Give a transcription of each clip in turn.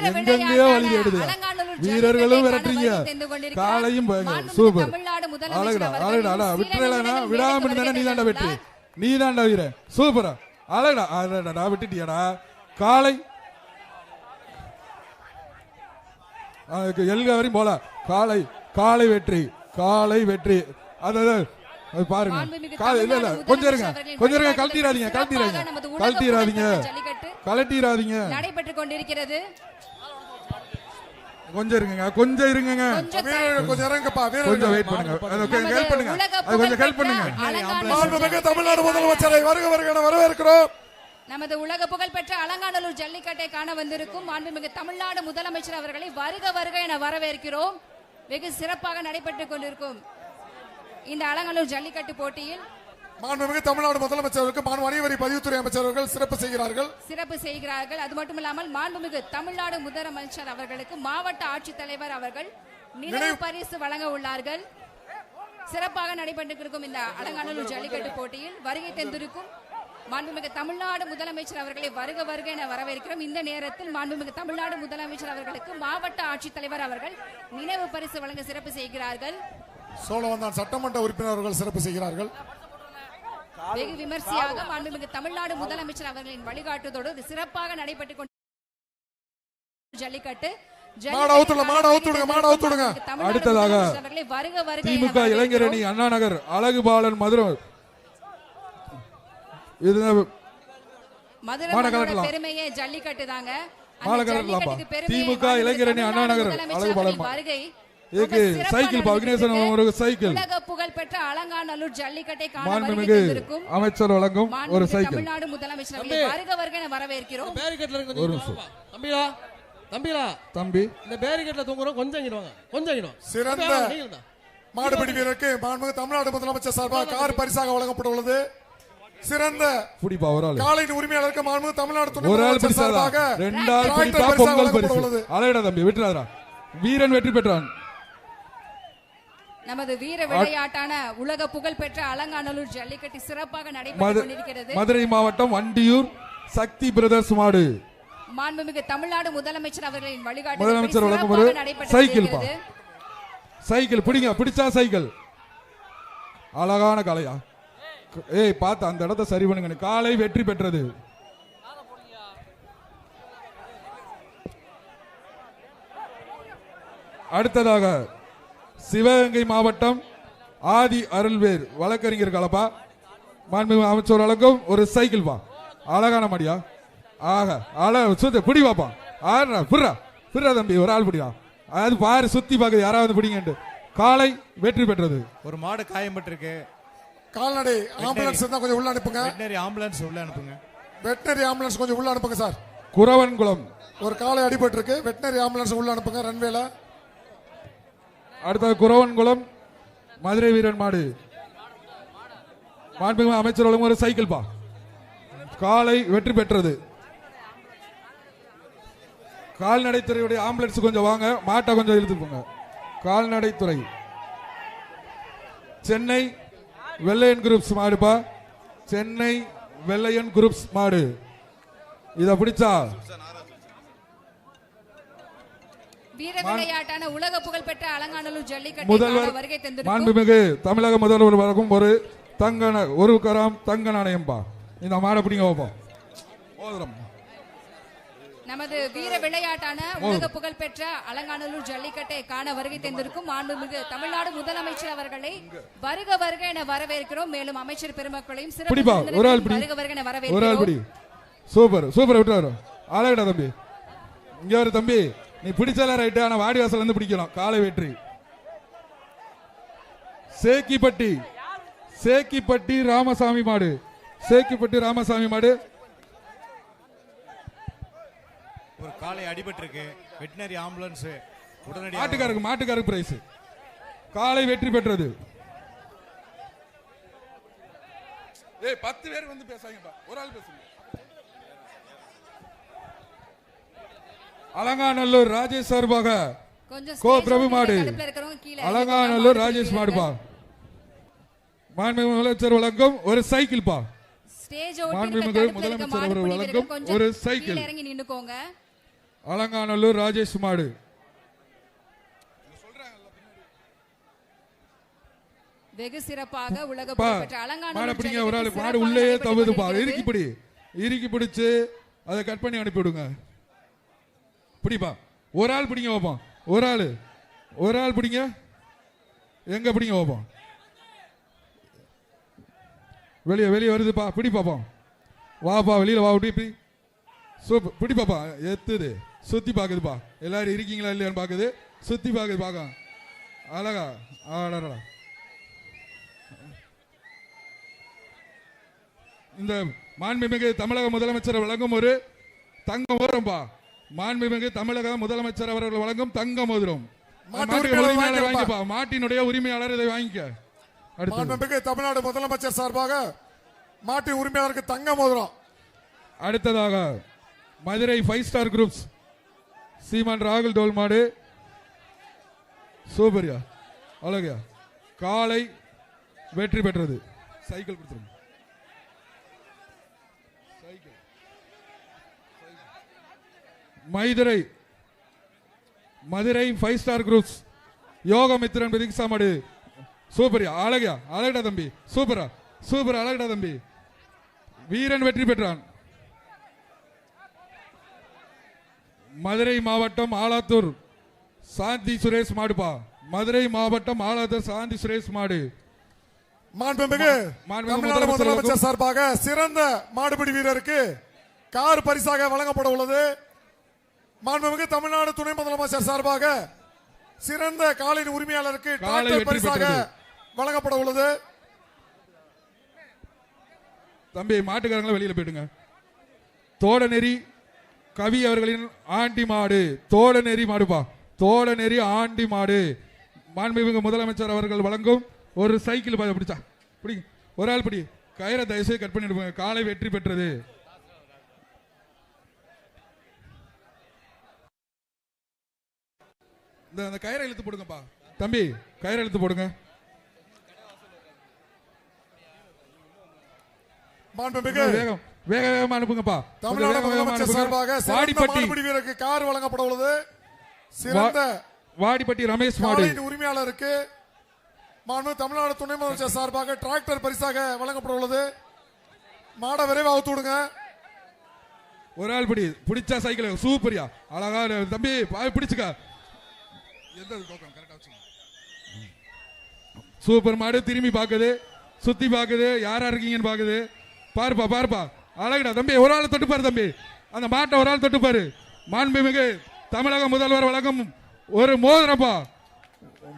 எங்கெங்கயோ வழி எடுது. வீரர்களும் விரட்டுறீங்க, காலையும் சூப்பர். அழகடா விட்டுறலனா விடாம இருந்தா நீ தாண்டா வெற்றி, நீ தாண்டா வீர சூப்பரா அழகடா விட்டுட்டியாடா. காலை எல்க வரையும் போல. காலை காலை வெற்றி, காலை வெற்றி. அதாவது பாருங்க, இல்ல கொஞ்சம் இருங்க, கொஞ்சம் இருங்க, கழட்டிடாதீங்க கழட்டிடாதீங்க கழட்டிடாதீங்க கழட்டிடாதீங்க. நடைபெற்றுக் கொண்டிருக்கிறது. கொஞ்சம் இருங்க, கொஞ்சம் இருங்க, கொஞ்சம் இறங்கப்பா, கொஞ்சம் வெயிட் பண்ணுங்க, ஹெல்ப் பண்ணுங்க, கொஞ்சம் ஹெல்ப் பண்ணுங்க. தமிழ்நாடு முதலமைச்சரை வருக வருக வரவேற்கிறோம். நமது உலக புகழ் பெற்ற அலங்காநல்லூர் ஜல்லிக்கட்டை காண வந்திருக்கும் மாண்புமிகு தமிழ்நாடு முதலமைச்சர் அவர்களை வருக வருக என வரவேற்கிறோம். வெகு சிறப்பாக நடைபெற்றுக் கொண்டிருக்கும் இந்த அலங்காநல்லூர் ஜல்லிக்கட்டு போட்டியில் மாண்புமிகு தமிழ்நாடு முதலமைச்சருக்கு வணிக வரி பதிவுத்துறை அமைச்சர்கள் சிறப்பு செய்கிறார்கள். அது மட்டுமில்லாமல் மாண்புமிகு தமிழ்நாடு முதலமைச்சர் அவர்களுக்கு மாவட்ட ஆட்சித்தலைவர் அவர்கள் நினைவு பரிசு வழங்க உள்ளார்கள். சிறப்பாக நடைபெற்றிருக்கும் இந்த அலங்காநல்லூர் ஜல்லிக்கட்டு போட்டியில் வருகை தந்திருக்கும் மாண்புமிகு தமிழ்நாடு முதலமைச்சர் அவர்களை வருக வருக என வரவேற்கிறோம். இந்த நேரத்தில் மாண்புமிகு தமிழ்நாடு முதலமைச்சர் அவர்களுக்கு மாவட்ட ஆட்சித்தலைவர் அவர்கள் நினைவு பரிசு வழங்க சிறப்பு செய்கிறார்கள். சோழவந்தான் சட்டமன்ற உறுப்பினர்கள் சிறப்பு செய்கிறார்கள். வெகு விமர்சையாக மாண்புமிகு தமிழ்நாடு முதலமைச்சர் அவர்களின் வழிகாட்டுதோடு சிறப்பாக நடைபெற்றுக் கொண்டு ஜல்லிக்கட்டு. அடுத்ததாக திமுக இளைஞரணி அண்ணா நகர் அழகுபாலன் மதுரை பெருமையே ஜல்லிக்கட்டு தாங்க. திமுக இளைஞரணி அண்ணா நகர் அழகுபாலன் வருகை சைக்கிள் ஒரு சைக்கிள் புகழ் பெற்ற அலங்காநல்லூர் ஜல்லிக்கட்டை காண வந்திருக்கும் அமைச்சர் வழங்கும் ஒரு சைக்கிள். தமிழ்நாடு முதலமைச்சர் வருக வருக என வரவேற்கிறோம். தம்பி இந்த பேரிகேட்ல தூங்குறோம், கொஞ்சம் சிறந்த மாடுபிடி வீரருக்கு மாண்புமிகு தமிழ்நாடு முதலமைச்சர் சார்பாக கார் பரிசாக வழங்கப்பட்டுள்ளது. சிறந்த காலையின் உரிமையாளருக்கு மாண்புமிகு தமிழ்நாடு துணை முதலமைச்சர் சார்பாக பொங்கல் பரிசு. அழகடா தம்பி வெற்றினாரா, வீரன் வெற்றி பெற்றான். நமது வீர விளையாட்டான உலக புகழ் பெற்ற அலங்காநல்லூர் ஜல்லிக்கட்டு சிறப்பாக நடைபெற்றுக் கொண்டிருக்கிறது. மதுரை மாவட்டம் வண்டியூர் சக்தி பிரதர்ஸ் மாடு. மாண்புமிகு தமிழ்நாடு முதலமைச்சர் அவர்களின் முதலமைச்சர் வழங்கும் ஒரு சைக்கிள். சைக்கிள் பிடிங்க, பிடிச்சா சைக்கிள். அழகான காளையா, ஏய் பார்த்து அந்த இடத்தை சரி பண்ணுங்க. காலை வெற்றி பெற்றது. அடுத்ததாக சிவகங்கை மாவட்டம் ஆதி அருள்வேர் வழக்கறிஞர் கலப்பா மாண்புமிகு அமைச்சர் வழங்கும் ஒரு சைக்கிள் பா. அழகான மாடியா, சுத்த பிடி பாப்பா. புர்ரா தம்பி, ஒரு ஆள் பிடியா, அது பாரு சுத்தி பாக்குது யாராவது பிடிங்க. காலை வெற்றி பெற்றது. ஒரு மாடு காயம்பட்டிருக்கு, கால்நடை ஆம்புலன்ஸ் தான் கொஞ்சம் உள்ள அனுப்புங்க. வெட்டனரி ஆம்புலன்ஸ் உள்ள அனுப்புங்க. வெட்டனரி ஆம்புலன்ஸ் கொஞ்சம் உள்ள அனுப்புங்க சார். குறவன்குளம் ஒரு காலை அடிபட்டு இருக்கு, வெட்டனரி ஆம்புலன்ஸ் உள்ள அனுப்புங்க ரன்வேல. அடுத்த குறவன்குளம் மதுரை வீரன் மாடு. மாண்புமிகு அமைச்சர் வழங்கும் ஒரு சைக்கிள் பா. காலை வெற்றி பெற்றது. கால்நடைத்துறையுடைய ஆம்புலன்ஸ் கொஞ்சம் வாங்க, மாட்டை கொஞ்சம் இழுத்து போங்க. கால்நடைத்துறை சென்னை வெள்ளையன் குரூப்ஸ் மாடுப்பா, சென்னை வெள்ளையன் குரூப்ஸ் மாடு. இத பிடிச்சா வீர விளையாட்டான உலக புகழ் பெற்ற அலங்காநல்லூர் ஜல்லிக்கட்டு முதல்வர் வருகை தந்திருக்கும் மாண்புமிகு தமிழக முதல்வர் வழங்கும் ஒரு ஒரு கிராம் தங்க நாணயம் பா. இந்த மாடை பிடிங்க வைப்போம். நமது வீர விளையாட்டான உலக புகழ் பெற்ற அலங்காநல்லூர் ஜல்லிக்கட்டை காண வருகை தந்திருக்கும் மாண்புமிகு தமிழ்நாடு முதலமைச்சர் அவர்களை வருக வருக என வரவேற்கிறோம். மேலும் அமைச்சர் பெருமக்களையும் வருக வருக என வரவேற்கிறோம். சூப்பர் சூப்பர் விட்டு அழகடா தம்பி. இங்க ஒரு தம்பி, நீ பிடிச்சால ரைட்டு, ஆனா வாடி வாசல் இருந்து பிடிக்கணும். காலை வெற்றி. சேக்கிப்பட்டி ராமசாமி மாடு. சேக்கிப்பட்டி ராமசாமி மாடு. ஒரு காலை அடிபட்டு இருக்கு, வெட்டினரி ஆம்புலன்ஸ் உடனடியாக மாட்டுக்காருக்கு பிரைஸ். காலை வெற்றி பெற்றது. 10 பேர் வந்து பேசாங்கப்பா, ஒரு ஆள் பேசுங்க. அலங்காநல்லூர் ராஜேஷ் சார்பாக கோ பிரபு மாடு. அலங்காநல்லூர் ராஜேஷ் மாடுபா. மாண்புமிகு முதலமைச்சர் வழங்கும் ஒரு சைக்கிள் பா. மாண்புமிகு முதலமைச்சர் அவர்கள் வழங்கும் ஒரு சைக்கிள். அலங்காநல்லூர் ராஜேஷ் மாடு. வெகு சிறப்பாக உலக புகழ்பெற்ற மாடு அலங்காநல்லூர் பிடிங்க. ஒரு ஆள் ஜல்லிக்கட்டு மாடு சிறப்பாக உள்ளே நடைபெற்றுக் தவுதுப்பா. கொண்டிருக்கிறது. இறுக்கி பிடிச்சு அதை கட் பண்ணி அனுப்பி விடுங்க. பிடிப்பா. ஒரு ஆள் பிடிங்க வைப்போம். ஒரு ஆள் பிடிங்க. எங்க பிடிங்க வைப்போம். வெளியே வருதுப்பா. பிடி பாப்போம். வாப்பா வெளியில வா. இப்படி சூப்பர். பிடி பாப்பா. எத்துது சுத்தி பாக்குதுப்பா. எல்லாரும் இருக்கீங்களா இல்லையான்னு பாக்குது. சுத்தி பாக்குது. பாக்க அழகா. ஆடா. இந்த மாண்புமிகு தமிழக முதலமைச்சர் வழங்கும் ஒரு தங்க மோதிரம்பா. மாண்புமிகு தமிழக முதலமைச்சர் அவர்கள் வழங்கும் தங்க மோதிரம். உரிமையாளர் வாங்கிப்பா. மாட்டினுடைய உரிமையாளர் இதை வாங்கிக்க. மாண்புமிகு தமிழ்நாடு முதலமைச்சர் சார்பாக மாட்டின் உரிமையாளருக்கு தங்க மோதிரம். அடுத்ததாக மதுரை 5 ஸ்டார் குரூப்ஸ் சீமான் ராகுல் டோல் மாடு. சூப்பர்யா. அழகா. காலை வெற்றி பெற்றது. சைக்கிள் கொடுத்துருங்க. மதுரை 5 ஸ்டார் குரூப்ஸ் யோகமித்திரன் பிரதீக்ஷா மாடு. சூப்பர்யா. அழகா தம்பி. சூப்பர் அழகா தம்பி. வீரன் வெற்றி பெற்றான். மதுரை மாவட்டம் ஆலாத்தூர் சாந்தி சுரேஷ் மாடுப்பா. மதுரை மாவட்டம் ஆலாத்தூர் சாந்தி சுரேஷ் மாடு. மாண்புமிகு தமிழ்நாடு முதலமைச்சர் சார்பாக சிறந்த மாடுபிடி வீரருக்கு கார் பரிசாக வழங்கப்பட உள்ளது. மாண்புமிகு தமிழ்நாடு துணை முதலமைச்சர் சார்பாக சிறந்த காலின் உரிமையாளருக்கு டிராக்டர் பரிசாக வழங்கப்பட உள்ளது. தம்பி மாட்டுக்காரங்களை வெளியில போயிடுங்க. தோடநெறி கவி அவர்களின் ஆண்டி மாடு. தோடநெறி மாடுப்பா. தோடநெறி ஆண்டி மாடு. மாண்புமிகு முதலமைச்சர் அவர்கள் வழங்கும் ஒரு சைக்கிள் பிடிச்சா பிடி. ஒரு ஆள் பிடி. கயிறை தயவுசெய்து கட் பண்ணிடுங்க. காலை வெற்றி பெற்றது. இந்த கயிறை இழுத்து போடுங்கப்பா. தம்பி கயிறை இழுத்து போடுங்க. மாண்புமிகு வேகமா அனுப்புங்கப்பா. தமிழ்நாடு முதலமைச்சர் சார்பாக மாடுபிடி வீரருக்கு கார் வழங்கப்பட உள்ளது. சிறந்த வாடிப்பட்டி ரமேஷ் மாடு உரிமையாளருக்கு மாண்புமிகு தமிழ்நாடு துணை முதலமைச்சர் சார்பாக டிராக்டர் பரிசாக வழங்கப்பட உள்ளது. மாட விரைவாக அவுத்து விடுங்க. ஒரு ஆள் பிடிச்சா சைக்கிள். சூப்பரியா. அழகா தம்பி பிடிச்சுக்க. சூப்பர் மாடு. திரும்பி பாக்குது. சுத்தி பாக்குது. யாரா இருக்கீங்கன்னு பாக்குது. பாருப்பா. அழகுடா தம்பி. ஒரு ஆள் தொட்டு பாரு தம்பி. அந்த மாட்டை ஒரு ஆள் தொட்டு பாரு. மாண்புமிகு தமிழக முதல்வர் வழங்கும் ஒரு மோதிரப்பா.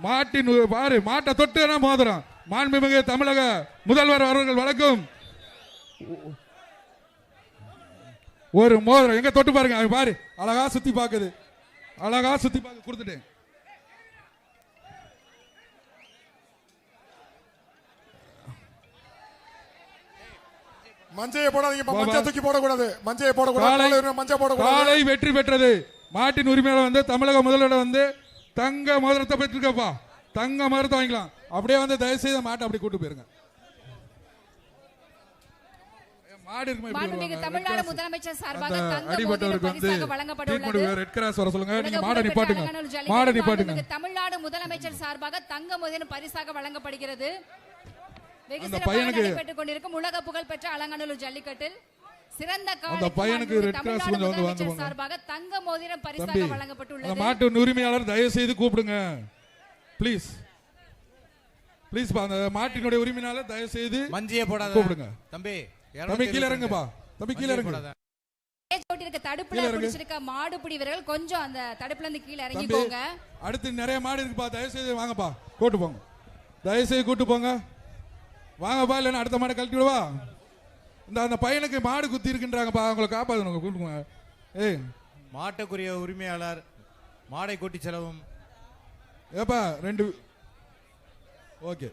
மாட்டின் பாரு. மாட்டை தொட்டு மோதிரம். மாண்புமிகு தமிழக முதல்வர் அவர்கள் வழங்கும் ஒரு மோதிரம். எங்க தொட்டு பாருங்க. பாரு அழகா சுத்தி பாக்குது. கொடுத்துட்டேன். மஞ்சையை போடாதீங்க. மஞ்சள் தூக்கி போடக்கூடாது. மஞ்சையை போடக்கூடாது. மஞ்சள் போடக்கூடாது. காலை வெற்றி பெற்றது. மாட்டின் உரிமையாளர் தமிழக முதல்வர் தங்க மோதிரத்தை பெற்றிருக்கப்பா. தங்க மோதிரத்தை வாங்கிக்கலாம். அப்படியே தயவு செய்து மாட்டை அப்படி கூட்டு போயிருங்க. மாடு மாண்புமிகு தமிழ்நாடு முதலமைச்சர் சார்பாக தங்க மோதிரம் பரிசாக வழங்கப்பட உள்ளது. ரெட் கிராஸ் வர சொல்லுங்க. நீங்க மாடை நிப்பாட்டுங்க. தமிழ்நாடு முதலமைச்சர் சார்பாக தங்க மோதிரம் பரிசாக வழங்கப்படுகிறது. வெகு அந்த சிறப்பாக பையனுக்கு நடைபெற்றுக் கொண்டிருக்கும் உலக புகழ்பெற்ற அலங்காநல்லூர் ஜல்லிக்கட்டில் சிறந்த அந்த பையனுக்கு ரெட் கிராஸ் கொஞ்சம் வந்து சார்பாக தங்க மோதிரம் பரிசாக வழங்கப்பட்டுள்ளது. அந்த மாட்டு உரிமையாளர் தயவு செய்து கூப்பிடுங்க. ப்ளீஸ் அந்த மாட்டினுடைய உரிமையாளர் தயவு செய்து மஞ்சியை போடாத கூப்பிடுங்க. தம்பி கீழ இறங்குப்பா. தம்பி கீழ இறங்கு. தடுப்புல பிடிச்சிருக்க மாடுபிடி வீரர்கள் கொஞ்சம் அந்த தடுப்புல இருந்து கீழ இறங்கிக்கோங்க. அடுத்து நிறைய மாடு இருக்குப்பா. தயவு செய்து வாங்கப்பா. கூட்டு போங்க. தயவு செய்து கூட்டு போங்க. வாங்கப்பா. இல்லைன்னா அடுத்த மாடை கழட்டி விடுவா. அந்த பையனுக்கு மாடு குத்தி இருக்குன்றாங்கப்பா. அவங்களை காப்பாற்றணும். கூட்டுங்க. மாட்டுக்குரிய உரிமையாளர் மாடை கூட்டி செலவும். ஏப்பா 2 ஓகே.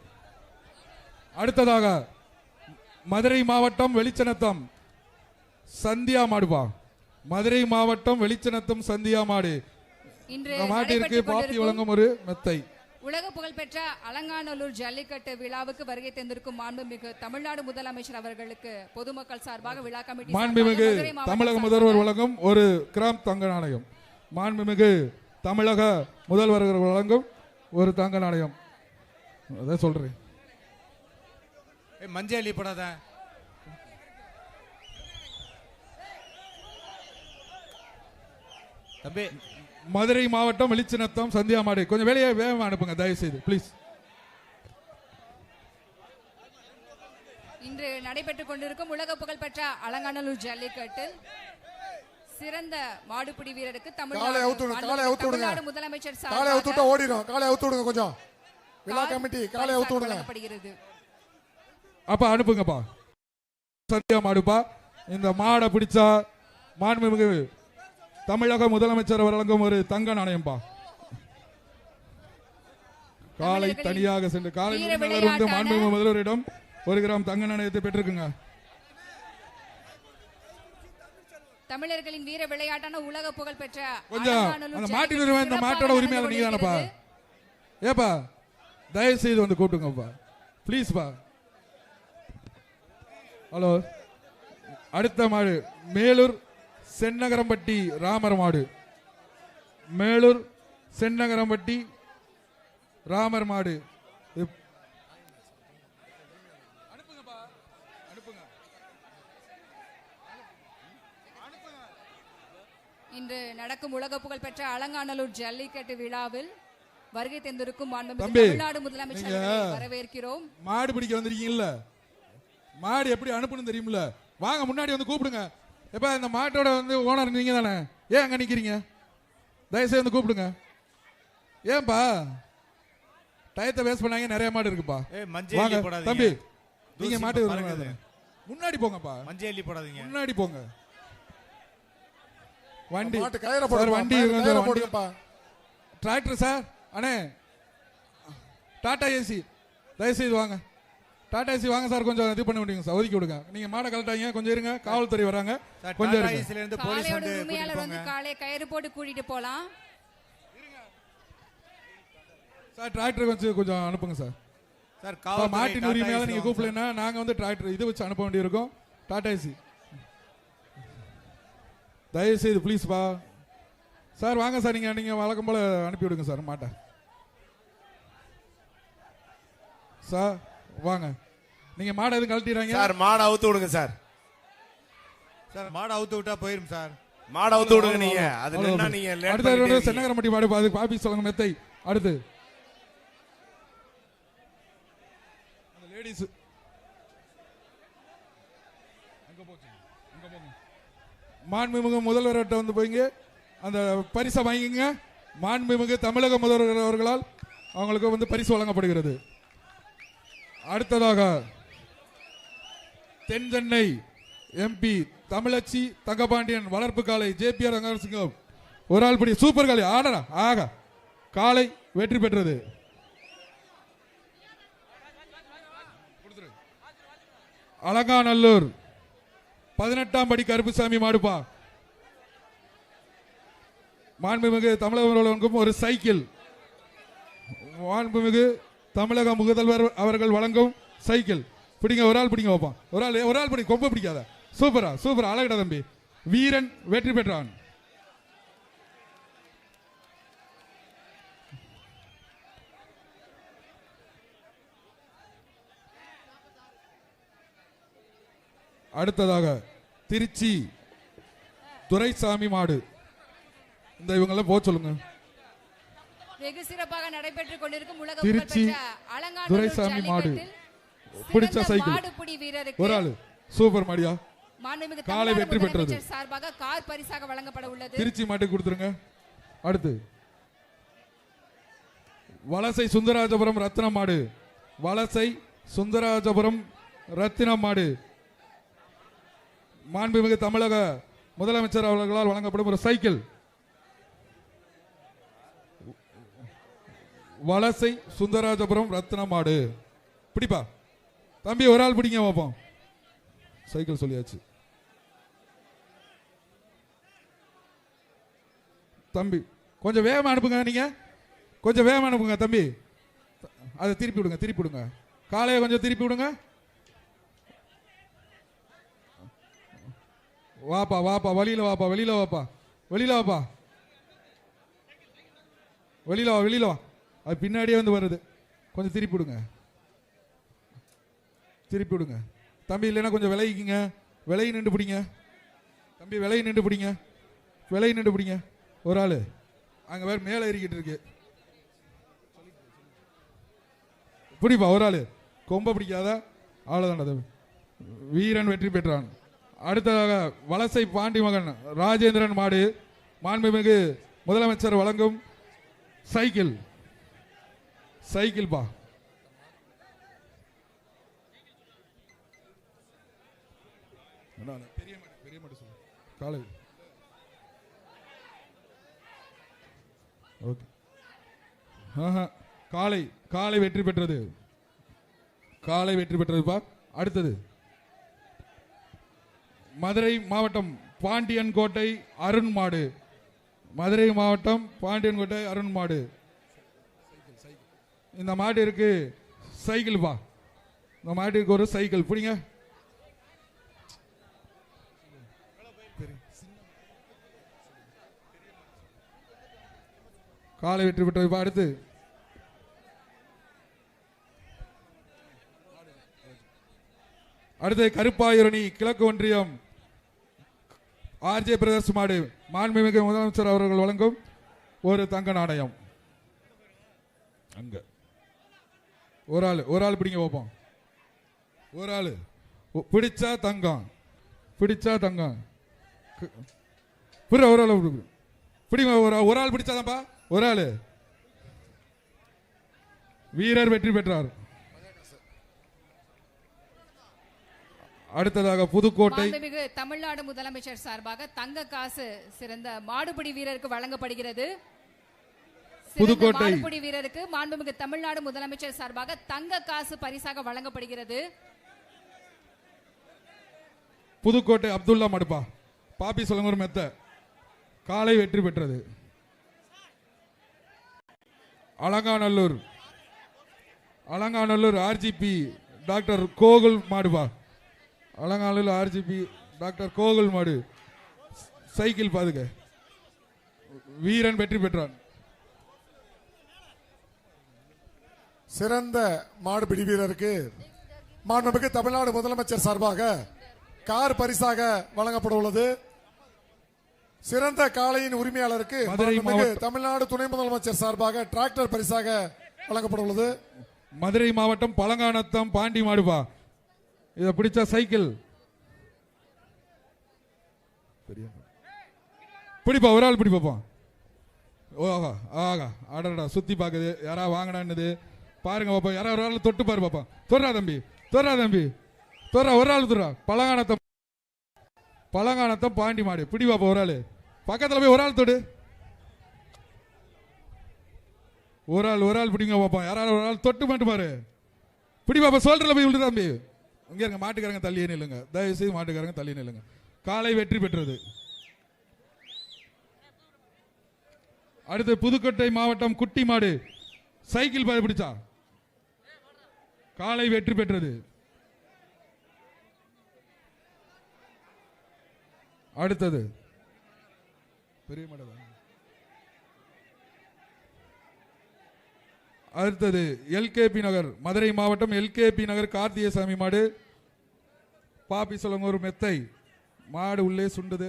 அடுத்ததாக மதுரை மாவட்டம் வெளிச்சநத்தம் சந்தியா மாடுப்பா. மதுரை மாவட்டம் வெளிச்சநத்தம் சந்தியா மாடு. மாட்டிற்கு பாப்பி வழங்கும் ஒரு மெத்தை. உலக புகழ்பெற்ற அலங்காநல்லூர் ஜல்லிக்கட்டு விழாவுக்கு வருகை தந்திருக்கும் மாண்புமிகு தமிழ்நாடு முதலமைச்சர் அவர்களுக்கு பொதுமக்கள் சார்பாக விழா கமிட்டி மாண்புமிகு தமிழக முதல்வர் வழங்கும் ஒரு கிராம் தங்க நாணயம். மாண்புமிகு தமிழக முதல்வர் அவர்கள் வழங்கும் ஒரு தங்க நாணயம். அதான் சொல்றேன். மஞ்சள் அள்ளி போடாத. தம்பி மதுரை மாவட்டம் வெளிச்சினத்தம் சந்தியா மாடு. கொஞ்சம் வெளியே வேகமா அனுப்புங்க தயவு செய்து ப்ளீஸ். இன்று நடைபெற்றுக் கொண்டிருக்கும் உலக புகழ்பெற்ற அலங்காநல்லூர் ஜல்லிக்கட்டில் சிறந்த மாடுபிடி வீரருக்கு காலை அவுத்து விடுங்க. தமிழ்நாடு முதலமைச்சர் காலை அவுத்து விட்டா ஓடிடும். காலை அவுத்து விடுங்க கொஞ்சம். விழா கமிட்டி காலை அவுத்து விடுங்க. வழங்கப்படுகிறது. அப்பா அனுப்புங்கப்பா. சந்தியா மாடுப்பா. இந்த மாடை பிடிச்சா மாண்புமிகு தமிழக முதலமைச்சர் வழங்கும் ஒரு தங்க நாணயம்பா. காலை தனியாக சென்று காலை வந்து மாண்புமிகு முதல்வரிடம் 1 கிராம் தங்க நாணயத்தை பெற்றிருக்குங்க. தமிழர்களின் வீர விளையாட்டான உலக புகழ் பெற்ற கொஞ்சம் அந்த மாட்டின் உரிமை, இந்த மாட்டோட உரிமையாளர் நீங்க தானப்பா. ஏப்பா தயவு செய்து வந்து கூப்பிட்டுங்கப்பா ப்ளீஸ்பா. ஹலோ. அடுத்த மாடு மேலூர் சென்னகரம்பட்டி ராமர் மாடு. மேலூர் சென்னகரம்பட்டி ராமர் மாடு. இன்று நடக்கும் உலக புகழ் பெற்ற அலங்காநல்லூர் ஜல்லிக்கட்டு விழாவில் வருகை தந்திருக்கும் தமிழ்நாடு முதலமைச்சர் வரவேற்கிறோம். மாடு பிடிக்க வந்திருக்கீங்கல்ல, மாடு எப்படி அனுப்பணும் தெரியுமில்ல, வாங்க முன்னாடி வந்து கூப்பிடுங்க. எப்ப இந்த மாட்டோட வந்து ஓனர் நீங்க தானே, ஏன் அங்க நிக்கிறீங்க? தயவுசெய்து வந்து கூப்பிடுங்க. ஏன்பா டயத்தை வேஸ்ட் பண்ணாங்க, நிறைய மாடு இருக்குப்பா. வாங்க தம்பி, நீங்க மாட்டு முன்னாடி போங்கப்பா. மஞ்சள் அள்ளி போடாதீங்க, முன்னாடி போங்க. வண்டி வண்டி டிராக்டர் சார். அண்ணே டாடா ஏசி தயவுசெய்து வாங்க. டாடா ஏசி வாங்க சார், கொஞ்சம் இது பண்ண முடியுங்க சார், ஒதுக்கி விடுங்க. நீங்க மாடை கலட்டாங்க, கொஞ்சம் இருங்க, காவல்துறை வராங்க, கொஞ்சம் இருங்க. உரிமையாளர் வந்து காலை கயிறு போட்டு கூட்டிட்டு போலாம் சார். டிராக்டர் கொஞ்சம் அனுப்புங்க சார். சார் மாட்டின் உரிமையாளர் நீங்க கூப்பிடலன்னா நாங்க வந்து டிராக்டர் இது வச்சு அனுப்ப வேண்டியிருக்கும். டாடா ஏசி தயவு செய்து ப்ளீஸ் பா சார். வாங்க சார், நீங்க வழக்கம் போல அனுப்பி விடுங்க சார் மாட்டை. சார் வாங்க, நீங்க மாடை எதுவும் கழட்டிடுறாங்க சார். மாடை அவுத்து விடுங்க சார். சார் மாடை அவுத்து விட்டா போயிரும் சார். மாடை அவுத்து விடுங்க நீங்க. அது நின்னா நீங்க அடுத்த சென்னகரம்பட்டி மாடு பாது பாப்பி சொல்லுங்க மெத்தை. அடுத்து அந்த லேடிஸ் அங்க போச்சு, அங்க போங்க. மாண்புமிகு முதல்வர்கிட்ட வந்து போய்ங்க அந்த பரிசை வாங்கிங்க. மாண்புமிகு தமிழக முதல்வர் அவர்களால் அவங்களுக்கு வந்து பரிசு வழங்கப்படுகிறது. அடுத்ததாக தென் சென்னை எம்பி தமிழச்சி தங்கபாண்டியன் வளர்ப்பு காலை ஜேபிஆர் ரங்கசிங்கம் ஒரு ஆள் படி சூப்பர் காலை ஆடரா ஆக காலை வெற்றி பெற்றது. அலங்காநல்லூர் 18ஆம் படி கருப்புசாமி மாடுப்பா. மாண்புமிகு தமிழக ஒரு சைக்கிள். மாண்புமிகு தமிழக முதல்வர் அவர்கள் வழங்கும் சைக்கிள். பிடிங்க, ஒரு ஆள் பிடிங்க வைப்பான். ஒரு ஆள் படி, கொம்ப பிடிக்காத. சூப்பரா சூப்பரா, அழகடா தம்பி. வீரன் வெற்றி பெற்றான். அடுத்ததாக திருச்சி துரைசாமி மாடு. இந்த இவங்கெல்லாம் போக சொல்லுங்க. வெகு சிறப்பாக நடைபெற்றுக் கொண்டிருக்கும் உலக திருச்சி துரைசாமி மாடு பிடிச்ச சைக்கிள். மாடுபிடி வீரருக்கு ஒரு ஆளு சூப்பர் மாடியா மாண்புமிகு காலை வெற்றி பெற்றது. சார்பாக கார் பரிசாக வழங்கப்பட உள்ளது. திருச்சி மாட்டுக்கு கொடுத்துருங்க. அடுத்து வலசை சுந்தராஜபுரம் ரத்ன மாடு. வலசை சுந்தராஜபுரம் ரத்தினம் மாடு. மாண்புமிகு தமிழக முதலமைச்சர் அவர்களால் வழங்கப்படும் ஒரு சைக்கிள். வலசை சுந்தராஜபுரம் ரத்ன மாடு. பிடிப்பா தம்பி, ஒரு ஆள் பிடிங்க பார்ப்போம். சைக்கிள் சொல்லியாச்சு தம்பி. கொஞ்சம் வேகமா அனுப்புங்க, நீங்க கொஞ்சம் வேகமா அனுப்புங்க தம்பி. அதை திருப்பி விடுங்க, திருப்பி விடுங்க. காலையை கொஞ்சம் திருப்பி விடுங்க. வாப்பா வாப்பா, வெளியில வாப்பா, வெளியில வாப்பா, வெளியில வாப்பா. வெளியில வா வெளியில வா. அது பின்னாடியே வந்து வருது. கொஞ்சம் திருப்பி விடுங்க, திருப்பி விடுங்க தம்பி. இல்லைன்னா கொஞ்சம் விலகிக்கிங்க, விலகி நின்று பிடிங்க தம்பி, விலகி நின்று பிடிங்க, விலகி நின்று பிடிங்க. ஒரு ஆள் அங்கே வேறு மேலே ஏறிக்கிட்டு இருக்கு, பிடிப்பா. ஒரு ஆள் கொம்ப பிடிக்காத, அவ்வளோதான். வீரன் வெற்றி பெற்றான். அடுத்ததாக வலசை பாண்டி மகன் ராஜேந்திரன் மாடு மாண்புமிகு முதலமைச்சர் வழங்கும் சைக்கிள். சைக்கிள் பா. பெரிய மாடு, பெரிய மாடு சொல்லு. காலை ஓகே. காலை காலை வெற்றி பெற்றது, காலை வெற்றி பெற்றதுப்பா. அடுத்தது மதுரை மாவட்டம் பாண்டியன் கோட்டை அருண் மாடு. மதுரை மாவட்டம் பாண்டியன் கோட்டை அருண் மாடு. இந்த மாடு இருக்கு சைக்கிள் பா. இந்த மாட்டுக்கு ஒரு சைக்கிள் பிடிங்க. காலை வெற்றி பெற்றது. அடுத்து அடுத்து கருப்பாயூரணி கிழக்கு ஒன்றியம் ஆர்ஜே பிரதர்ஸ் மாடு மாண்புமிகு முதலமைச்சர் அவர்கள் வழங்கும் ஒரு தங்க நாணயம். அங்க ஒரு ஆள் பிடிங்க பார்ப்போம். ஒரு ஆள் பிடிச்சா தங்கம், பிடிச்சா தங்கம். ஒரு ஆள் பிடிங்க, ஒரு ஆள் பிடிச்சாதான்ப்பா. ஒரு ஆள் வீரர் வெற்றி பெற்றார். அடுத்ததாக புதுக்கோட்டை மாண்புமிகு தமிழ்நாடு முதலமைச்சர் சார்பாக தங்க காசு சிறந்த மாடுபிடி வீரருக்கு வழங்கப்படுகிறது. புதுக்கோட்டை மாடுபிடி வீரருக்கு மாண்புமிகு தமிழ்நாடு முதலமைச்சர் சார்பாக தங்க காசு பரிசாக வழங்கப்படுகிறது. புதுக்கோட்டை அப்துல்லா மடுப்பா. பாப்பி சொல்லுங்க மெத்த. காலை வெற்றி பெற்றது. அலங்காநல்லூர் அலங்காநல்லூர் ஆர்ஜிபி டாக்டர் கோகுல் மாடுபா. அலங்காநல்லூர் ஆர்ஜிபி டாக்டர் கோகுல் மாடு சைக்கிள் பாதுக. வீரன் வெற்றி பெற்றான். சிறந்த மாடுபிடி வீரருக்கு மாண்புமிகு தமிழ்நாடு முதலமைச்சர் சார்பாக கார் பரிசாக வழங்கப்பட உள்ளது. சிறந்த காளையின் உரிமையாளருக்கு தமிழ்நாடு துணை முதலமைச்சர் சார்பாக டிராக்டர் பரிசாக வழங்கப்பட உள்ளது. மதுரை மாவட்டம் பழங்கானத்தம் பாண்டி மாடுபா. இத பிடிச்சா சைக்கிள் பிடிப்பா. ஒரு ஆள் பிடிப்பா. ஓஹா ஆகா அடடா சுத்தி பாக்குது. யாரா வாங்கினான்னு பாருங்க பாப்பா. யாரா ஒரு ஆள் தொட்டு பாரு பாப்பா. தொடுறா தம்பி, தொடுறா தம்பி, தொடுறா. ஒரு ஆள் தொடுறா. பழங்கானத்தம் பழங்கானத்தம் பாண்டி மாடு பிடி பாப்பா. ஒரு ஆள் பக்கத்துல போய் ஒரு ஆள் தொடு. ஒரு ஆள் பிடிங்க பாப்பா. யாராவது ஒரு ஆள் தொட்டு மட்டும் பாரு. பிடி பாப்பா. சோல்டர்ல போய் விழுது தம்பி. இங்க இருங்க, மாட்டுக்காரங்க தள்ளியே நில்லுங்க. தயவு செய்து மாட்டுக்காரங்க தள்ளி நில்லுங்க. காலை வெற்றி பெற்றது. அடுத்து புதுக்கோட்டை மாவட்டம் குட்டி மாடு சைக்கிள் பாதை பிடிச்சா. காலை வெற்றி பெற்றது. அடுத்தது பெரிய மாடு. அடுத்தது எல்கேபி நகர் மதுரை மாவட்டம் எல்கேபி நகர் கார்த்திகேசாமி மாடு. பாப்பி சொல்லுங்க ஒரு மெத்தை மாடு உள்ளே சுண்டுது.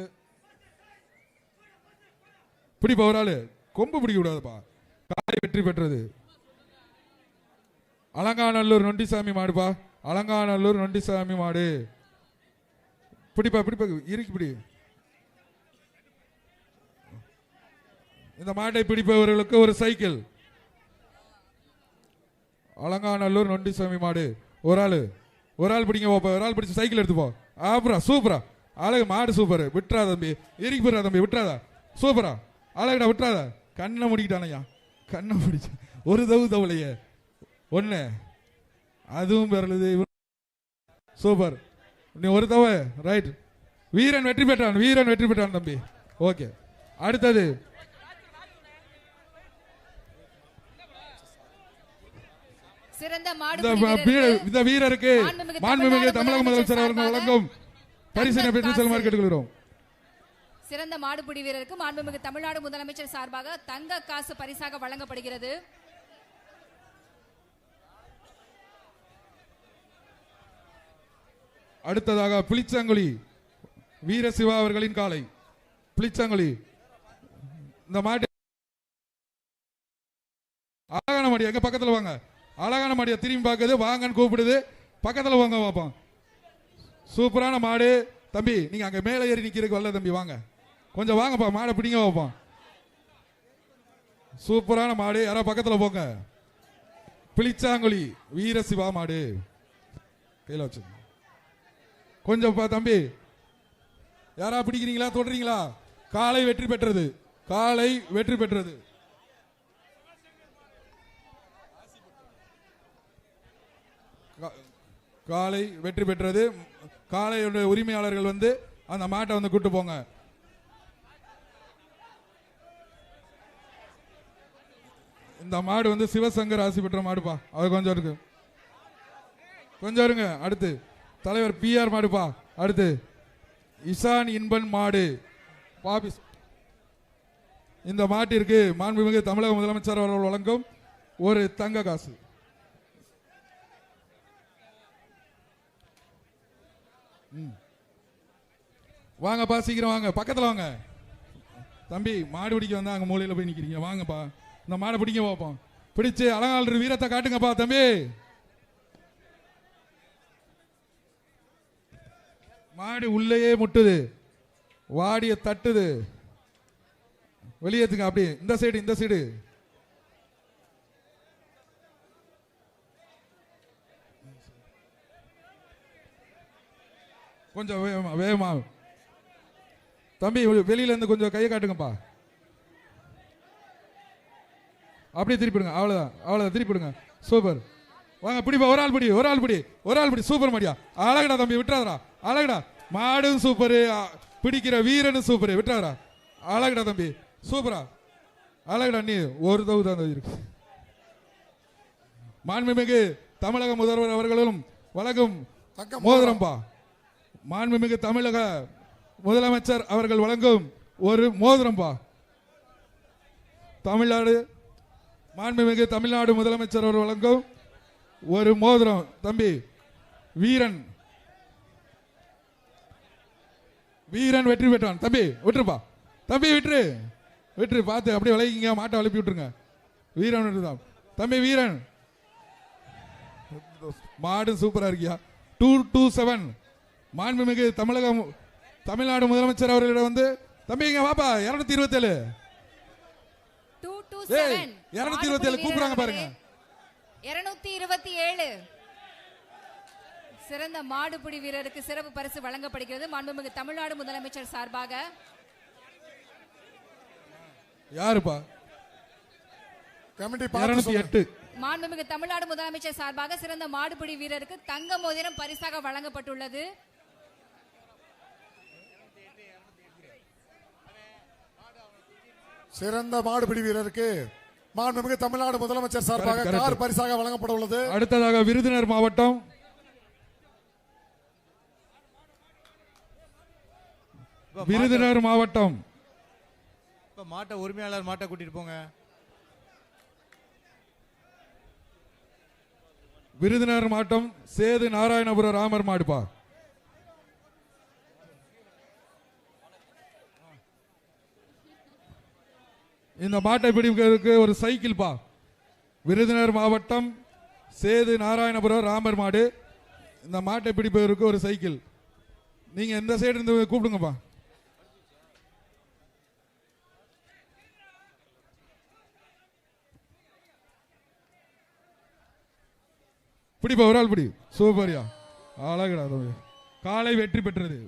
பிடிப்பா. ஒரு ஆளு கொம்பு பிடிக்க கூடாதுப்பா. காலை வெற்றி பெற்றது. அலங்காநல்லூர் நொண்டிசாமி மாடுப்பா. அலங்காநல்லூர் நொண்டிசாமி மாடு பிடிப்பா. பிடிப்பா. இறுக்கி பிடி. இந்த மாட்டை பிடிப்பவர்களுக்கு ஒரு சைக்கிள். அலங்காநல்லூர் நொண்டிசாமி மாடு. ஒரு ஆள் பிடிங்க பாப்பா. ஒரு ஆள் பிடிச்சி சைக்கிள் எடுத்துப்போ. அப்புறம் சூப்பரா அழகு மாடு. சூப்பர். விட்டுறாத தம்பி, இறுக்கி போடுறா தம்பி, விட்டுறாதா. சூப்பரா அழகுடா, விட்டுறாத. கண்ணை முடிக்கிட்டானையா, கண்ணை முடிச்சு ஒரு தவளையே ஒண்ணு அதுவும் பெறலுது. சூப்பர். நீ ஒரு தவ ரைட். வீரன் வெற்றி பெற்றான். வீரன் வெற்றி பெற்றான் தம்பி. ஓகே. அடுத்தது சிறந்த இந்த வீரருக்கு மாண்புமிகு தமிழக முதலமைச்சர் அவர்கள் வழங்கும் பரிசினை பெற்று செல்லுமாறு கேட்டுக்கொள்கிறோம். சிறந்த மாடுபிடி வீரருக்கு மாண்புமிகு தமிழ்நாடு முதலமைச்சர் சார்பாக தங்க காசு பரிசாக வழங்கப்படுகிறது. அடுத்ததாக புளிச்சங்குழி வீரசிவா அவர்களின் காலை. புளிச்சங்குழி இந்த மாட்டு அழகான மாடியா, எங்க பக்கத்துல வாங்க. அழகான மாடியா திரும்பி பார்க்குது, வாங்கன்னு கூப்பிடுது. பக்கத்துல வாங்க பார்ப்போம். சூப்பரான மாடு தம்பி. நீங்க அங்க மேலே ஏறி நிக்கிறதுக்கு வரல தம்பி, வாங்க கொஞ்சம் வாங்கப்பா, மாடை பிடிங்க பார்ப்போம். சூப்பரான மாடு, யாரோ பக்கத்துல போங்க. புளிச்சாங்குழி வீரசிவா மாடு கையில வச்சு கொஞ்சம் தம்பி, யாரா பிடிக்கிறீங்களா, தொடறீங்களா? காலை வெற்றி பெற்றது, காலை வெற்றி பெற்றது. காலை வெற்றி பெற்றது. காளையுடைய உரிமையாளர்கள் வந்து அந்த மாட்டை வந்து கூட்டு போங்க. இந்த மாடு வந்து சிவசங்கர் ஆசி பெற்ற மாடுப்பா. அது கொஞ்சம் இருக்கு, கொஞ்சம் இருங்க. அடுத்து தலைவர் PR மாடுப்பா. அடுத்து இசான் இன்பன் மாடு பாபிஸ். இந்த மாட்டிற்கு மாண்புமிகு தமிழக முதலமைச்சர் அவர்கள் வழங்கும் ஒரு தங்க காசு. வாங்கப்பா, சீக்கிரம் வாங்க, பக்கத்துல வாங்க. தம்பி மாடு பிடிக்க வந்தா அங்க மூலையில போய் நிக்கிறீங்க, வாங்கப்பா. இந்த மாடை பிடிக்க பார்ப்போம். பிடிச்சு அலங்காளர் வீரத்தை காட்டுங்கப்பா தம்பி. மாடு உள்ளேயே முட்டுது, வாடிய தட்டுது. வெளியேத்துங்க, அப்படி இந்த சைடு, இந்த சைடு. கொஞ்சம் வேகமா வேகமா தம்பி, வெளியில இருந்து கொஞ்சம் கையை காட்டுங்கப்பா. அப்படியே திருப்பிடுங்க, அவ்வளவுதான், அவ்வளவுதான், திருப்பிடுங்க. சூப்பர், வாங்க பிடிப்பா. ஒரு ஆள் பிடி, ஒரு ஆள் பிடி, ஒரு ஆள் பிடி. சூப்பர் மாடியா, அழகடா தம்பி, விட்டுறாதரா. அழகடா, மாடும் சூப்பரு, பிடிக்கிற வீரனும் சூப்பரு, விட்டுறாதரா. அழகடா தம்பி, சூப்பரா, அழகடா. நீ ஒரு தவு தான் இருக்கு. மாண்புமிகு தமிழக முதல்வர் அவர்களும் வழங்கும் மோதிரம்பா. மாண்புமிகு தமிழக முதலமைச்சர் அவர்கள் வழங்கும் ஒரு மோதிரம்பா. தமிழ்நாடு மாண்புமிகு தமிழ்நாடு முதலமைச்சர் அவர்கள் வழங்கும் ஒரு மோதிரம். தம்பி வீரன், வீரன் வெற்றி பெற்றான். தம்பி விட்டுருப்பா, தம்பி விட்டுரு, விட்டுரு. பார்த்து அப்படியே விளையிங்க, மாட்டை வளைப்பி விட்டுருங்க. வீரன் விட்டுருதான் தம்பி, வீரன். மாடு சூப்பரா இருக்கியா. 227 மாண்புமிகு தமிழ்நாடு முதலமைச்சர் அவர்களிடம் வந்து தம்பி இங்க வாப்பா. 227 227 கூப்பிடுறாங்க பாருங்க. 227 சிறந்த மாடுபிடி வீரருக்கு சிறப்பு பரிசு வழங்கப்படுகிறது மாண்புமிகு தமிழ்நாடு முதலமைச்சர் சார்பாக. யாருப்பா? கமிட்டி 208 மாண்புமிகு தமிழ்நாடு முதலமைச்சர் சார்பாக சிறந்த மாடுபிடி வீரருக்கு தங்க மோதிரம் பரிசாக வழங்கப்பட்டுள்ளது. சிறந்த மாடுபிடி வீரருக்கு மாண்புமிகு தமிழ்நாடு முதலமைச்சர் சார்பாக கார் பரிசாக வழங்கப்பட உள்ளது. அடுத்ததாக விருதுநகர் மாவட்டம் விருதுநகர் மாவட்டம் மாட்டை உரிமையாளர் மாட்டை கூட்டிட்டு போங்க. விருதுநகர் மாவட்டம் சேது நாராயணபுரம் ராமர் மாடுப்பா. இந்த மாட்டை பிடிக்கிறதுக்கு ஒரு சைக்கிள் பா. விருதுநகர் மாவட்டம் சேது நாராயணபுரம் ராமர் மாடு. இந்த மாட்டை பிடிப்பதற்கு ஒரு சைக்கிள். நீங்க எந்த சைடு இருந்து கூப்பிடுங்கப்பா. பிடிப்பா, ஒரு ஆள் பிடி. சூப்பரியா, அழகுடா தம்பி. காலை வெற்றி பெற்றது.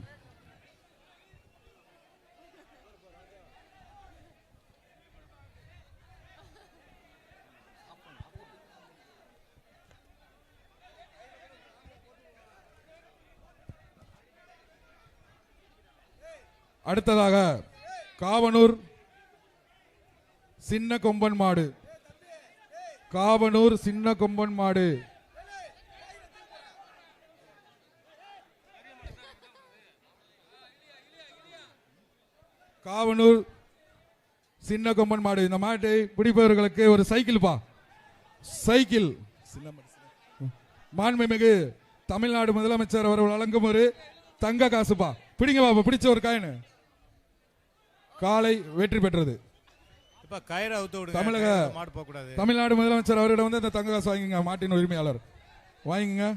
அடுத்ததாக காவனூர் சின்ன கொம்பன் மாடு. காவனூர் சின்ன கொம்பன் மாடு. காவனூர் சின்ன கொம்பன் மாடு. இந்த மாட்டை பிடிப்பவர்களுக்கு ஒரு சைக்கிள் பா. சைக்கிள் மாண்புமிகு தமிழ்நாடு முதலமைச்சர் அவர்கள் வழங்கும் ஒரு தங்க காசுப்பா. பிடிங்க பாப்பா, பிடிச்ச ஒரு காயின். காலை வெற்றி பெற்றது. இப்ப கயிறு அவுத்து விடுங்க. தமிழக மாடு போக கூடாது. தமிழ்நாடு முதலமைச்சர் அவரிடம் வந்து இந்த தங்க காசு வாங்கிங்க. மாட்டின் உரிமையாளர் வாங்கிங்க.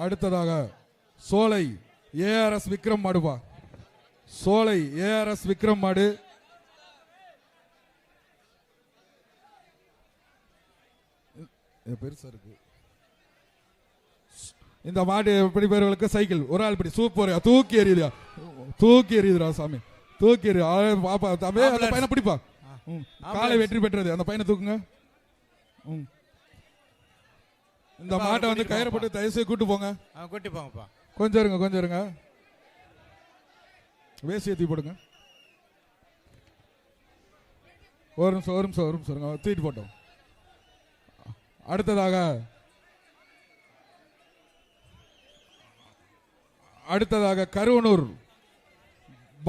அடுத்ததாக சோலை ஏஆர்எஸ் விக்ரம் மாடுபா. சோலை ஏஆர்எஸ் விக்ரம் மாடு. பெருசா இருக்கு. இந்த மாடு எப்படி பேர்களுக்கு சைக்கிள். ஒரு ஆள் இப்படி சூப்பர். தூக்கி எறியுதா, தூக்கி எறியுதுரா சாமி, தூக்கி எறிய. பாப்பா தம்பி, அந்த பையனை பிடிப்பா. காலை வெற்றி பெற்றது. அந்த பையனை தூக்குங்க. இந்த மாட்டை வந்து கயிறு போட்டு தயவுசெய்து கூட்டு போங்க. கூட்டி போங்கப்பா. கொஞ்சம் இருங்க, கொஞ்சம் இருங்க. வேசி ஏற்றி போடுங்க. ஒரு நிமிஷம், ஒரு நிமிஷம், ஒரு நிமிஷம் இருங்க. தூக்கிட்டு போட்டோம். அடுத்ததாக கருவனூர்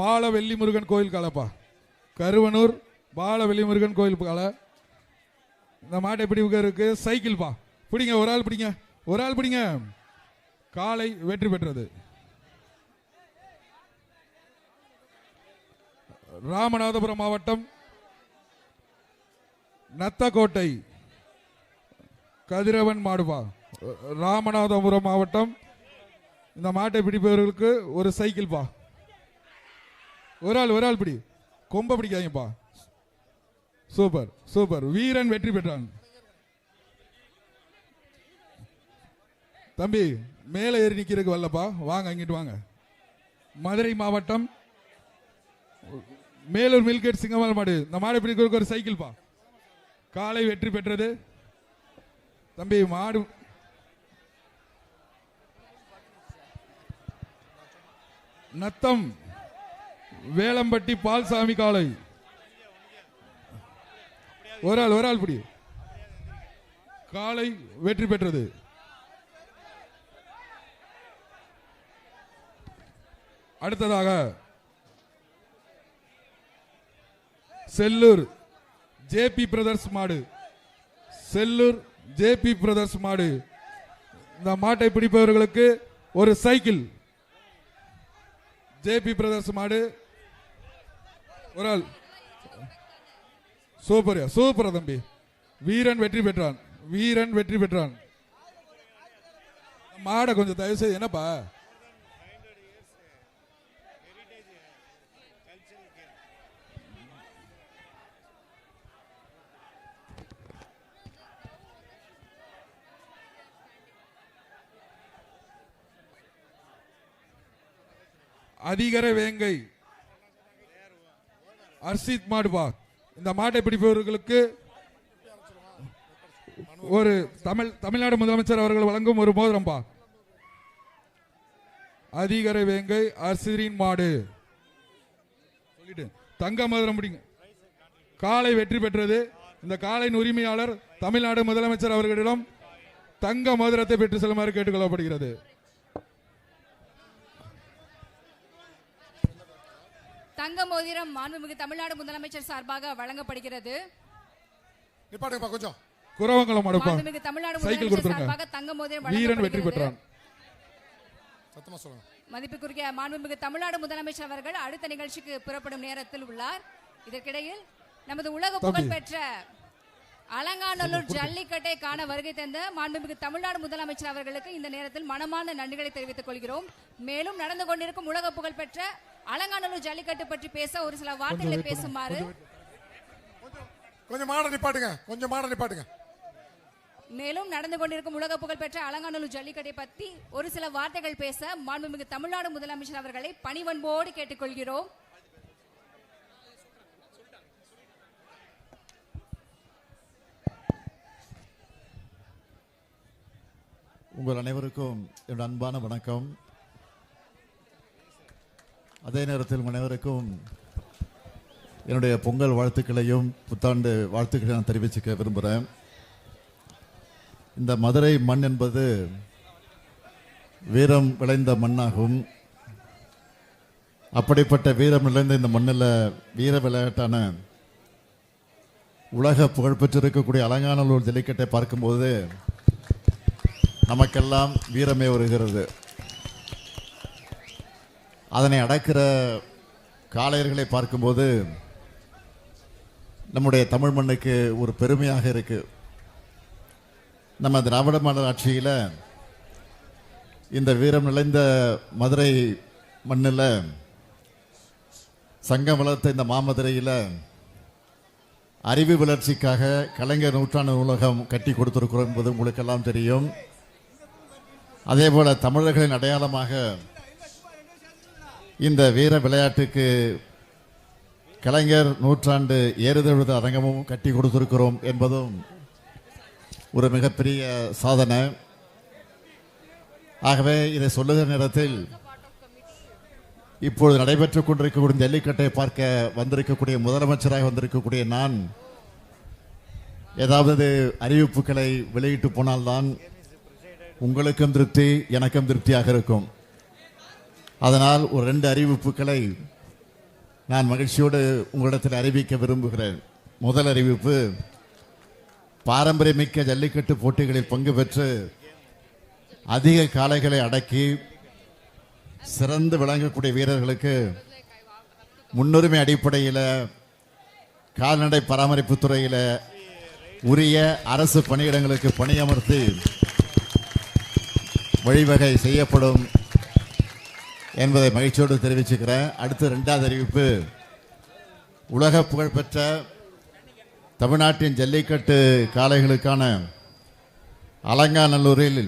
பால வெள்ளி முருகன் கோயில் காலப்பா. கருவனூர் பால வெள்ளி முருகன் கோயில் கால. இந்த மாட்டை எப்படி இருக்கு சைக்கிள் பா. பிடிங்க, ஒரு ஆள் பிடிங்க, ஒரு ஆள் பிடிங்க. காலை வெற்றி பெற்றது. ராமநாதபுரம் மாவட்டம் நத்தக்கோட்டை கதிரவன் மாடுபா. ராமநாதபுரம் மாவட்டம். இந்த மாட்டை பிடிப்பவர்களுக்கு ஒரு சைக்கிள் பா. ஒரு ஆள், ஒரு ஆள் பிடி. கொம்ப பிடிக்காதீங்கப்பா. Super super. வீரன் வெற்றி பெற்றான். தம்பி மேலே ஏறி நிக்கிறதுக்கு வரலப்பா, வாங்க இங்கிட்டு வாங்க. மதுரை மாவட்டம் மேலூர் மில்கேட் சிங்கமால் மாடு. இந்த மாடு பிடிக்கிறதுக்கு ஒரு சைக்கிள் பா. காலை வெற்றி பெற்றது. தம்பி மாடு நத்தம் வேளம்பட்டி பால்சாமி காலை. ஒரு ஆள், ஒரு ஆள் பிடி. காலை வெற்றி பெற்றது. அடுத்ததாக செல்லூர் ஜேபி பிரதர்ஸ் மாடு. செல்லூர் ஜேபி பிரதர்ஸ் மாடு. இந்த மாட்டை பிடிப்பவர்களுக்கு ஒரு சைக்கிள். ஜேபி பிரதர்ஸ் மாடு. ஒரு ஆள். சூப்பர் சூப்பர் தம்பி. வீரன் வெற்றி பெற்றான். வீரன் வெற்றி பெற்றான். மாடை கொஞ்சம் தயவு செய்து என்னப்பா. அதிகர வேங்கை அர்ஷித் மாடுபா. இந்த மாட்டை பிடிப்பவர்களுக்கு ஒரு தமிழ்நாடு முதலமைச்சர் அவர்கள் வழங்கும் ஒரு மோதிரம்பா. அதிகர வேங்கை அர்ஷிரின் மாடு. சொல்லிட்டு தங்க மோதிரம் பிடிங்க. காலை வெற்றி பெற்றது. இந்த காலையின் உரிமையாளர் தமிழ்நாடு முதலமைச்சர் அவர்களிடம் தங்க மோதிரத்தை பெற்று செல்லுமாறு கேட்டுக்கொள்ளப்படுகிறது. தங்க மோதிரம் மாண்புமிகு தமிழ்நாடு முதலமைச்சர் சார்பாக வழங்கப்படுகிறது. நிப்பாட்டுங்கப்பா கொஞ்சம். குரவங்குளம் அடுப்பா. மாண்புமிகு தமிழ்நாடு சைக்கிள் முதலமைச்சர் கொடுத்துருங்க. சார்பாக தங்க மோதிரம் வீரன் வெற்றி வழங்கப்படுகிறது. பெற்றான். சத்தமா சொல்லுங்க. மதிப்புக்குரிய மாண்புமிகு தமிழ்நாடு முதலமைச்சர் அவர்கள் அடுத்த நிகழ்ச்சிக்கு புறப்படும் நேரத்தில் உள்ளார். இதற்கிடையில் நமது உலக புகழ் பெற்ற அலங்காநல்லூர் ஜல்லிக்கட்டை காண வருகை தந்த மாண்புமிகு தமிழ்நாடு முதலமைச்சர் அவர்களுக்கு இந்த நேரத்தில் மனமார்ந்த நன்றிகளை தெரிவித்துக் கொள்கிறோம். மேலும் நடந்து கொண்டிருக்கும் உலக புகழ் பெற்ற அலங்காநல்லூர் ஜல்லிக்கட்டு பற்றி பேச ஒரு சில வார்த்தைகளை பேசுமாறு. கொஞ்சம் மாட நிப்பாட்டுங்க, கொஞ்சம் மாட நிப்பாட்டுங்க. மேலும் நடந்து கொண்டிருக்கும் உலக புகழ் பெற்ற அலங்காநல்லூர் ஜல்லிக்கட்டை பற்றி ஒரு சில வார்த்தைகள் பேச மாண்புமிகு தமிழ்நாடு முதலமைச்சர் அவர்களை பணிவன்போடு கேட்டுக்கொள்கிறோம். உங்கள் அனைவருக்கும் என்னோட அன்பான வணக்கம். அதே நேரத்தில் அனைவருக்கும் என்னுடைய பொங்கல் வாழ்த்துக்களையும் புத்தாண்டு வாழ்த்துக்களையும் நான் தெரிவிச்சுக்க விரும்புகிறேன். இந்த மதுரை மண் என்பது வீரம் விளைந்த மண்ணாகும். அப்படிப்பட்ட வீரம் விளைந்த இந்த மண்ணில் வீர விளையாட்டான உலக புகழ்பெற்றிருக்கக்கூடிய அலங்காநல்லூர் ஜல்லிக்கட்டை பார்க்கும்போது நமக்கெல்லாம் வீரமே வருகிறது. அதனை அடக்கிற காளையர்களை பார்க்கும்போது நம்முடைய தமிழ் மண்ணுக்கு ஒரு பெருமையாக இருக்கு. நம்ம திராவிட மாடல் ஆட்சியில் இந்த வீரம் நிறைந்த மதுரை மண்ணில் சங்கம் வளர்த்த இந்த மாமதுரையில் அறிவு வளர்ச்சிக்காக கலைஞர் நூற்றாண்டு நூலகம் கட்டி கொடுத்திருக்கிறோம் என்பது உங்களுக்கெல்லாம் தெரியும். அதே போல தமிழர்களின் அடையாளமாக இந்த வீர விளையாட்டுக்கு கலைஞர் நூற்றாண்டு ஏறுதழுத அரங்கமும் கட்டி கொடுத்திருக்கிறோம் என்பதும் ஒரு மிகப்பெரிய சாதனை. ஆகவே இதை சொல்லுகிற நேரத்தில் இப்பொழுது நடைபெற்றுக் கொண்டிருக்கக்கூடிய ஜல்லிக்கட்டை பார்க்க வந்திருக்கக்கூடிய முதலமைச்சராக வந்திருக்கக்கூடிய நான் ஏதாவது அறிவிப்புகளை வெளியிட்டு போனால்தான் உங்களுக்கும் திருப்தி எனக்கும் திருப்தியாக இருக்கும். அதனால் ஒரு 2 அறிவிப்புகளை நான் மகிழ்ச்சியோடு உங்களிடத்தில் அறிவிக்க விரும்புகிறேன். முதல் அறிவிப்பு, பாரம்பரியமிக்க ஜல்லிக்கட்டு போட்டிகளில் பங்கு பெற்று அதிக காளைகளை அடக்கி சிறந்து விளங்கக்கூடிய வீரர்களுக்கு முன்னுரிமை அடிப்படையில் கால்நடை பராமரிப்பு துறையில் உரிய அரசு பணியிடங்களுக்கு பணியமர்த்தி வழிவகை செய்யப்படும் என்பதை மகிழ்ச்சியோடு தெரிவிச்சுக்கிறேன். அடுத்து 2வது அறிவிப்பு, உலக புகழ்பெற்ற தமிழ்நாட்டின் ஜல்லிக்கட்டு காளைகளுக்கான அலங்காநல்லூரில்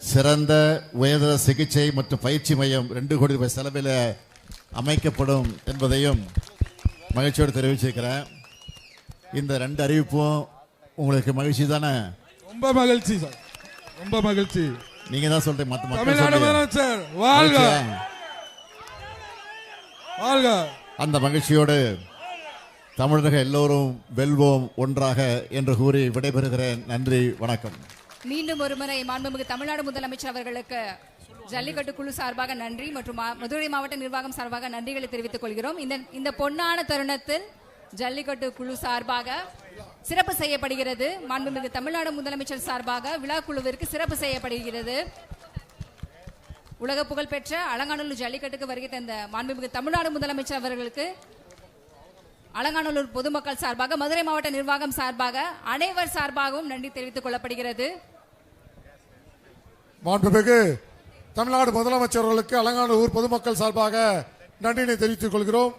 சிறந்த உயர்தர சிகிச்சை மற்றும் பயிற்சி மையம் 2 கோடி ரூபாய் செலவில் அமைக்கப்படும் என்பதையும் மகிழ்ச்சியோடு தெரிவிச்சிருக்கிறேன். இந்த 2 அறிவிப்பும் உங்களுக்கு மகிழ்ச்சி தானே? ரொம்ப மகிழ்ச்சி சார், ரொம்ப மகிழ்ச்சி. நீங்க தான் சொல்றீங்க, மற்ற மக்கள் தமிழ்நாடு சொல்றீங்க. முதலமைச்சர் வாழ்க வாழ்க. அந்த மகிழ்ச்சியோடு தமிழர்கள் எல்லோரும் வெல்வோம் ஒன்றாக என்று கூறி விடைபெறுகிறேன். நன்றி, வணக்கம். மீண்டும் ஒருமுறை மாண்புமிகு தமிழ்நாடு முதலமைச்சர் அவர்களுக்கு ஜல்லிக்கட்டு குழு சார்பாக நன்றி மற்றும் மதுரை மாவட்ட நிர்வாகம் சார்பாக நன்றிகளை தெரிவித்துக் கொள்கிறோம். இந்த பொன்னான தருணத்தில் ஜல்லிக்கட்டு குழு சார்பாக சிறப்பு செய்யப்படுகிறது. மாண்புமிகு தமிழ்நாடு முதலமைச்சர் சார்பாக விழா குழுவிற்கு சிறப்பு செய்யப்படுகிறது. உலக புகழ்பெற்ற அலங்காநல்லூர் ஜல்லிக்கட்டுக்கு வருகை தந்த மாண்புமிகு தமிழ்நாடு முதலமைச்சர் அவர்களுக்கு அலங்காநல்லூர் பொதுமக்கள் சார்பாக மதுரை மாவட்ட நிர்வாகம் சார்பாக அனைவர் சார்பாகவும் நன்றி தெரிவித்துக் கொள்ளப்படுகிறது. மாண்புமிகு தமிழ்நாடு முதலமைச்சர்களுக்கு அலங்காநல்லூர் பொதுமக்கள் சார்பாக நன்றினை தெரிவித்துக் கொள்கிறோம்.